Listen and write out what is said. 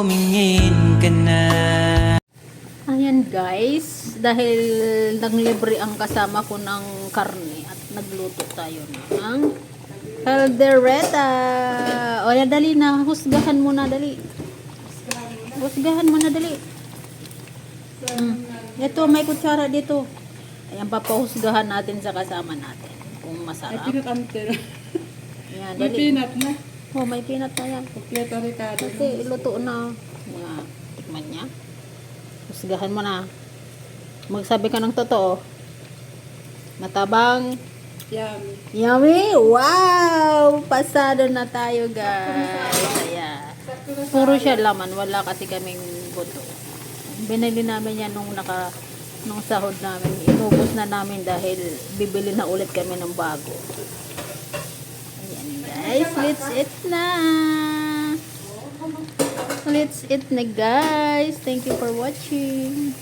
tumingin ka na. Ayan guys, dahil naglibre ang kasama ko ng karne at nagluto tayo ng caldereta. O yan, dali na, husgahan mo na, dali. Husgahan mo na, dali. Ito, may kutsara dito. Ayan, papahusgahan natin sa kasama natin. Kung masarap. Ay, peanut anter. Ayan, May dali. peanut na. Oh, may peanut na yan. Kompleto Ricardo. Kasi luto na. Ayan, tikman niya. Husgahan mo na. Magsabi ka ng totoo. Matabang. Yummy. Yummy! Wow! Pasado na tayo, guys. Ayan. Puro siya laman. Wala kasi kaming buto. Binili namin yan nung sahod namin. Inubos na namin dahil bibili na ulit kami ng bago. Ayan, guys. Let's eat na! Let's eat na, guys. Thank you for watching.